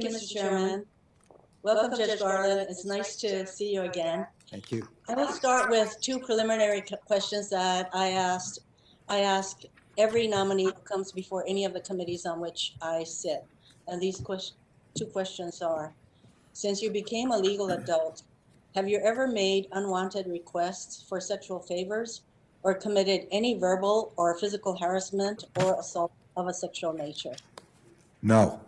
Mr. Chairman. Welcome, Judge Garland. It's nice to see you again. Thank you. I will start with two preliminary questions that I ask every nominee who comes before any of the committees on which I sit. And these two questions are, since you became a legal adult, have you ever made unwanted requests for sexual favors or committed any verbal or physical harassment or assault of a sexual nature? No.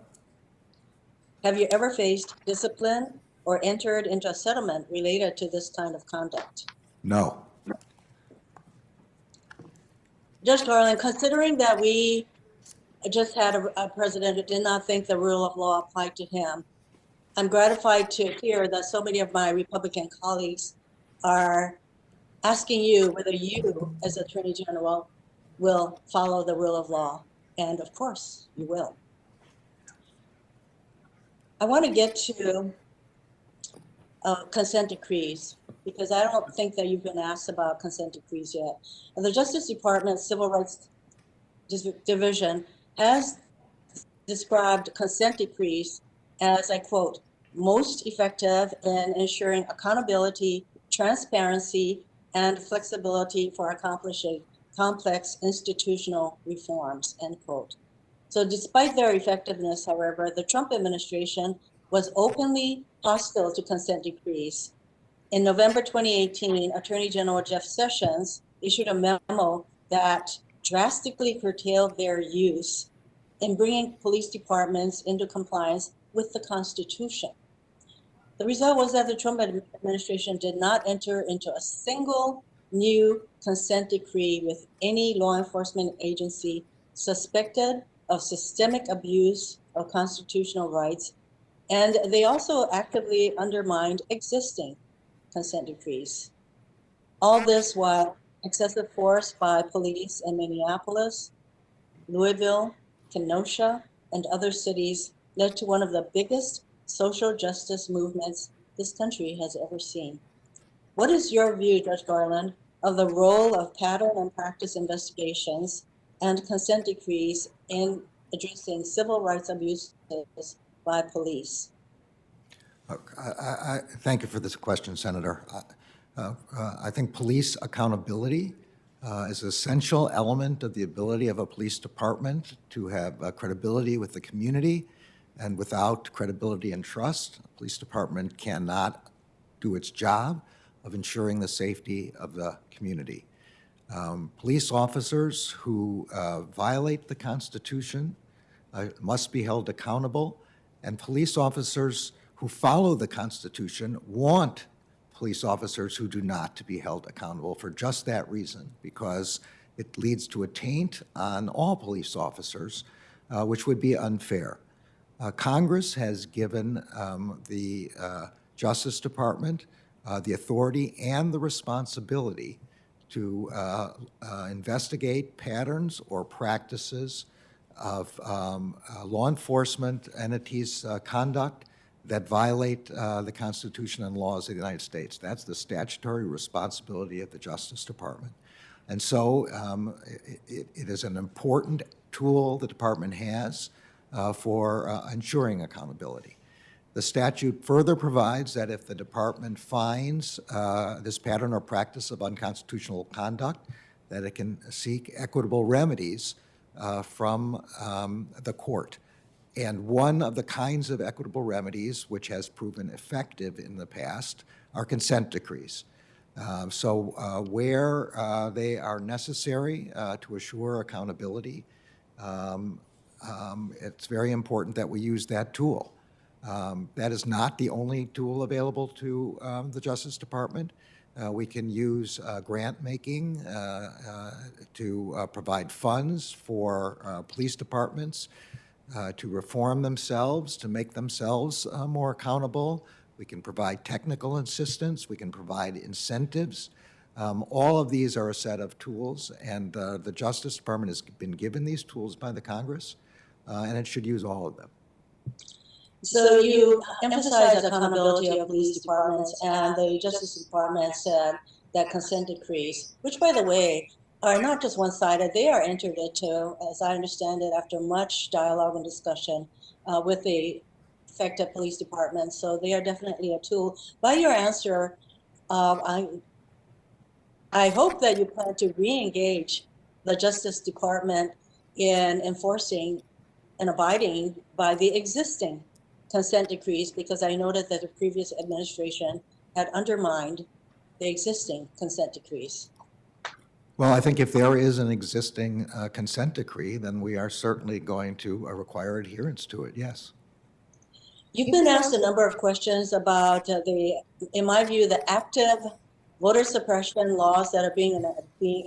Have you ever faced discipline or entered into a settlement related to this kind of conduct? No. Judge Garland, considering that we just had a president who did not think the rule of law applied to him, I'm gratified to hear that so many of my Republican colleagues are asking you whether you, as Attorney General, will follow the rule of law. And of course, you will. I want to get to consent decrees, because I don't think that you've been asked about consent decrees yet. And the Justice Department Civil Rights Division has described consent decrees as, I quote, most effective in ensuring accountability, transparency, and flexibility for accomplishing complex institutional reforms, end quote. So despite their effectiveness, however, the Trump administration was openly hostile to consent decrees. In November 2018, Attorney General Jeff Sessions issued a memo that drastically curtailed their use in bringing police departments into compliance with the Constitution. The result was that the Trump administration did not enter into a single new consent decree with any law enforcement agency suspected of systemic abuse of constitutional rights, and they also actively undermined existing consent decrees. All this while excessive force by police in Minneapolis, Louisville, Kenosha, and other cities led to one of the biggest social justice movements this country has ever seen. What is your view, Judge Garland, of the role of pattern and practice investigations and consent decrees in addressing civil rights abuses by police? I thank you for this question, Senator. I think police accountability is an essential element of the ability of a police department to have credibility with the community. And without credibility and trust, a police department cannot do its job of ensuring the safety of the community. Police officers who violate the Constitution must be held accountable, and police officers who follow the Constitution want police officers who do not to be held accountable for just that reason, because it leads to a taint on all police officers, which would be unfair. Congress has given the Justice Department the authority and the responsibility to investigate patterns or practices of law enforcement entities' conduct that violate the Constitution and laws of the United States. That's the statutory responsibility of the Justice Department. And so it is an important tool the department has for ensuring accountability. The statute further provides that if the department finds this pattern or practice of unconstitutional conduct, that it can seek equitable remedies from the court. And one of the kinds of equitable remedies which has proven effective in the past are consent decrees. Where they are necessary to assure accountability, it's very important that we use that tool. That is not the only tool available to the Justice Department. We can use grant making to provide funds for police departments to reform themselves, to make themselves more accountable. We can provide technical assistance. We can provide incentives. All of these are a set of tools, and the Justice Department has been given these tools by the Congress, and it should use all of them. So you emphasize accountability of police departments, and the Justice Department said that consent decrees, which, by the way, are not just one-sided, they are entered into, as I understand it, after much dialogue and discussion with the affected police departments, so they are definitely a tool. By your answer, I hope that you plan to re-engage the Justice Department in enforcing and abiding by the existing consent decrees, because I noted that the previous administration had undermined the existing consent decrees. Well, I think if there is an existing consent decree, then we are certainly going to require adherence to it, yes. You've been asked a number of questions about in my view, the active voter suppression laws that are being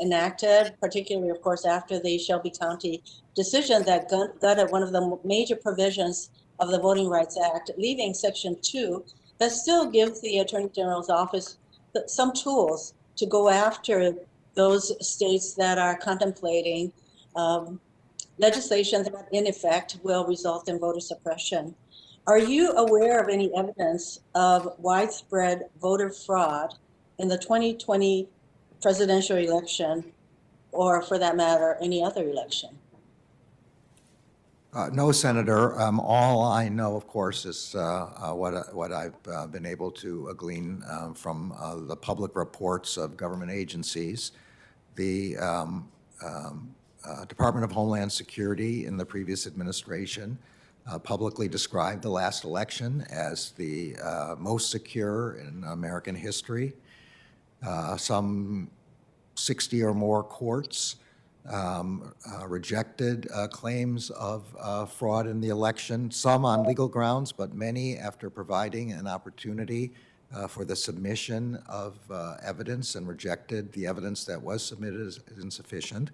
enacted, particularly, of course, after the Shelby County decision that gutted one of the major provisions of the Voting Rights Act, leaving Section 2, that still gives the Attorney General's office some tools to go after those states that are contemplating legislation that, in effect, will result in voter suppression. Are you aware of any evidence of widespread voter fraud in the 2020 presidential election, or for that matter, any other election? No, Senator. All I know, of course, is what I've been able to glean from the public reports of government agencies. The Department of Homeland Security in the previous administration publicly described the last election as the most secure in American history. Some 60 or more courts rejected claims of fraud in the election, some on legal grounds, but many after providing an opportunity for the submission of evidence, and rejected the evidence that was submitted as insufficient.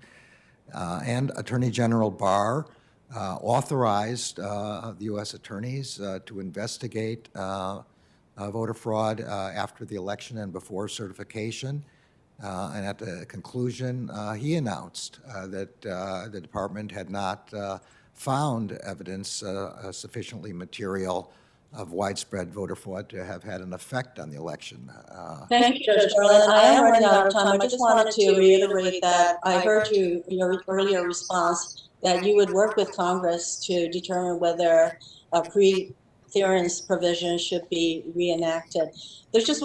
And Attorney General Barr authorized the U.S. attorneys to investigate voter fraud after the election and before certification. And at the conclusion, he announced that the department had not found evidence sufficiently material of widespread voter fraud to have had an effect on the election. Thank you, Judge Garland. I am running out of time. I just wanted to reiterate that I heard your earlier response that you would work with Congress to determine whether a pre-clearance provision should be reenacted. There's just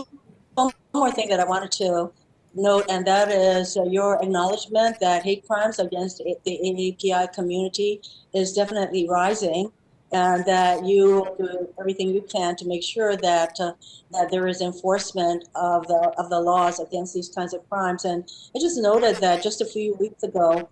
one more thing that I wanted to note, and that is your acknowledgement that hate crimes against the AAPI community is definitely rising, and that you do everything you can to make sure that that there is enforcement of the laws against these kinds of crimes. And I just noted that just a few weeks ago,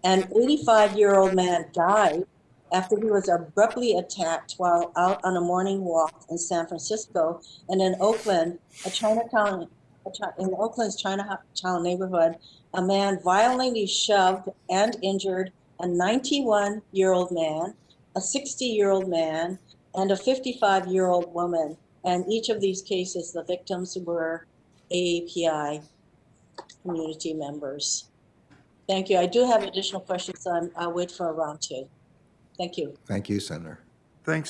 an 85-year-old man died after he was abruptly attacked while out on a morning walk in San Francisco. And in Oakland, in Oakland's Chinatown neighborhood, a man violently shoved and injured a 91-year-old man, a 60-year-old man, and a 55-year-old woman. And each of these cases, the victims were AAPI community members. Thank you. I do have additional questions. I'll wait for a round two. Thank you. Thank you, Senator. Thanks.